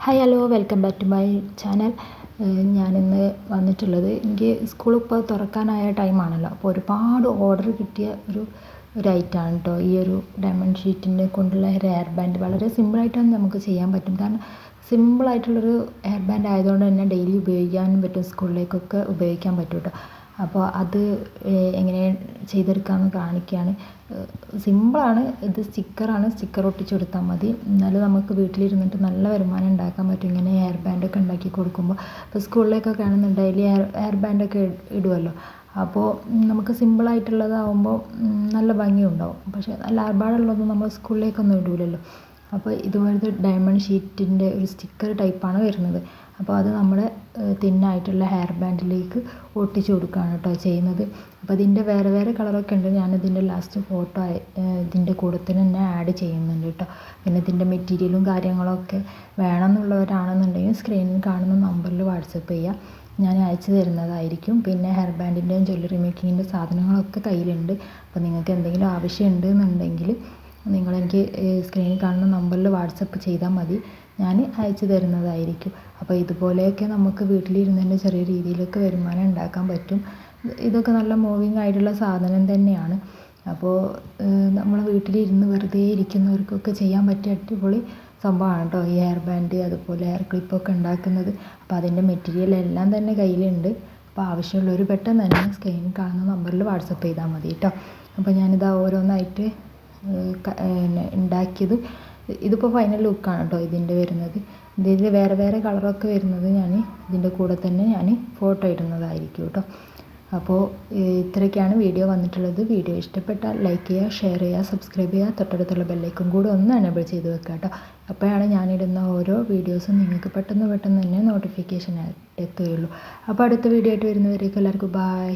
Hi hello welcome back to my channel. ഞാനിന്ന് വന്നിട്ടുള്ളത് എനിക്ക് സ്കൂൾ ഇപ്പോൾ തുറക്കാനായ ടൈമാണല്ലോ, അപ്പോൾ ഒരുപാട് ഓർഡർ കിട്ടിയ ഒരു ഐറ്റമാണ് കേട്ടോ ഈ ഒരു ഡയമണ്ട് ഷീറ്റിൻ്റെ കൊണ്ടുള്ള ഒരു ഹെയർ ബാൻഡ്. വളരെ സിമ്പിളായിട്ടാണ് നമുക്ക് ചെയ്യാൻ പറ്റും. കാരണം സിമ്പിളായിട്ടുള്ളൊരു ഹെയർ ബാൻഡ് ആയതുകൊണ്ട് തന്നെ ഡെയിലി ഉപയോഗിക്കാനും പറ്റും, സ്കൂളിലേക്കൊക്കെ ഉപയോഗിക്കാൻ പറ്റും കേട്ടോ. അപ്പോൾ അത് എങ്ങനെ ചെയ്തെടുക്കാമെന്ന് കാണിക്കുകയാണ്. സിമ്പിളാണ്. ഇത് സ്റ്റിക്കറാണ്, സ്റ്റിക്കർ ഒട്ടിച്ച് കൊടുത്താൽ മതി. എന്നാലും നമുക്ക് വീട്ടിലിരുന്നിട്ട് നല്ല വരുമാനം ഉണ്ടാക്കാൻ പറ്റും ഇങ്ങനെ ഹെയർ ബാൻഡൊക്കെ ഉണ്ടാക്കി കൊടുക്കുമ്പോൾ. ഇപ്പോൾ സ്കൂളിലേക്കൊക്കെ ആണെന്നുണ്ടെങ്കിൽ ഡെയിലി ഹെയർ ബാൻഡൊക്കെ ഇടുമല്ലോ. അപ്പോൾ നമുക്ക് സിമ്പിളായിട്ടുള്ളതാകുമ്പോൾ നല്ല ഭംഗിയുണ്ടാവും. പക്ഷേ നല്ല ആർഭാടമുള്ളതൊന്നും നമ്മൾ സ്കൂളിലേക്കൊന്നും ഇടില്ലല്ലോ. അപ്പോൾ ഇതുപോലത്തെ ഡയമണ്ട് ഷീറ്റിൻ്റെ ഒരു സ്റ്റിക്കർ ടൈപ്പാണ് വരുന്നത്. അപ്പോൾ അത് നമ്മുടെ തിന്നായിട്ടുള്ള ഹെയർ ബാൻഡിലേക്ക് ഒട്ടിച്ച് കൊടുക്കുകയാണ് കേട്ടോ ചെയ്യുന്നത്. അപ്പോൾ ഇതിൻ്റെ വേറെ വേറെ കളറൊക്കെ ഉണ്ട്. ഞാനിതിൻ്റെ ലാസ്റ്റ് ഫോട്ടോ ഇതിൻ്റെ കൂടെ തന്നെ ആഡ് ചെയ്യുന്നുണ്ട് കേട്ടോ. പിന്നെ ഇതിൻ്റെ മെറ്റീരിയലും കാര്യങ്ങളൊക്കെ വേണമെന്നുള്ളവരാണെന്നുണ്ടെങ്കിൽ സ്ക്രീനിൽ കാണുന്ന നമ്പറിൽ വാട്സപ്പ് ചെയ്യുക, ഞാൻ അയച്ചു തരുന്നതായിരിക്കും. പിന്നെ ഹെയർ ബാൻഡിൻ്റെയും ജ്വല്ലറി മേക്കിങ്ങിൻ്റെ സാധനങ്ങളൊക്കെ കയ്യിലുണ്ട്. അപ്പോൾ നിങ്ങൾക്ക് എന്തെങ്കിലും ആവശ്യമുണ്ട് എന്നുണ്ടെങ്കിൽ നിങ്ങളെനിക്ക് സ്ക്രീനിൽ കാണുന്ന നമ്പറിൽ വാട്സപ്പ് ചെയ്താൽ മതി, ഞാൻ അയച്ചു തരുന്നതായിരിക്കും. അപ്പോൾ ഇതുപോലെയൊക്കെ നമുക്ക് വീട്ടിലിരുന്ന് തന്നെ ചെറിയ രീതിയിലൊക്കെ വരുമാനം ഉണ്ടാക്കാൻ പറ്റും. ഇതൊക്കെ നല്ല മൂവിങ് ആയിട്ടുള്ള സാധനം തന്നെയാണ്. അപ്പോൾ നമ്മൾ വീട്ടിലിരുന്ന് വെറുതെ ഇരിക്കുന്നവർക്കൊക്കെ ചെയ്യാൻ പറ്റിയ അടിപൊളി സംഭവമാണ് കേട്ടോ ഈ ഹെയർ ബാൻഡ്, അതുപോലെ ഹെയർ ക്ലിപ്പൊക്കെ ഉണ്ടാക്കുന്നത്. അപ്പോൾ അതിൻ്റെ മെറ്റീരിയൽ എല്ലാം തന്നെ കയ്യിലുണ്ട്. അപ്പോൾ ആവശ്യമുള്ളവർ പെട്ടെന്ന് തന്നെ സ്ക്രീനിൽ കാണുന്ന നമ്പറിൽ വാട്സപ്പ് ചെയ്താൽ മതി കേട്ടോ. അപ്പോൾ ഞാനിത് ഓരോന്നായിട്ട് ഉണ്ടാക്കിയത്. ഇതിപ്പോൾ ഫൈനൽ ലുക്കാണ് കേട്ടോ ഇതിൻ്റെ വരുന്നത്. ഇതിൽ വേറെ വേറെ കളറൊക്കെ വരുന്നത് ഞാൻ ഇതിൻ്റെ കൂടെ തന്നെ ഞാൻ ഫോട്ടോ ഇടുന്നതായിരിക്കും കേട്ടോ. അപ്പോൾ ഇത്രയൊക്കെയാണ് വീഡിയോ വന്നിട്ടുള്ളത്. വീഡിയോ ഇഷ്ടപ്പെട്ടാൽ ലൈക്ക് ചെയ്യുക, ഷെയർ ചെയ്യുക, സബ്സ്ക്രൈബ് ചെയ്യുക, തൊട്ടടുത്തുള്ള ബെല്ലൈക്കൺ കൂടെ ഒന്ന് എനേബിൾ ചെയ്ത് വെക്കുക കേട്ടോ. അപ്പോഴാണ് ഞാനിടുന്ന ഓരോ വീഡിയോസും നിങ്ങൾക്ക് പെട്ടെന്ന് തന്നെ നോട്ടിഫിക്കേഷൻ എത്തുകയുള്ളൂ. അപ്പോൾ അടുത്ത വീഡിയോ ആയിട്ട് വരുന്നവരേക്കും എല്ലാവർക്കും ബായ്.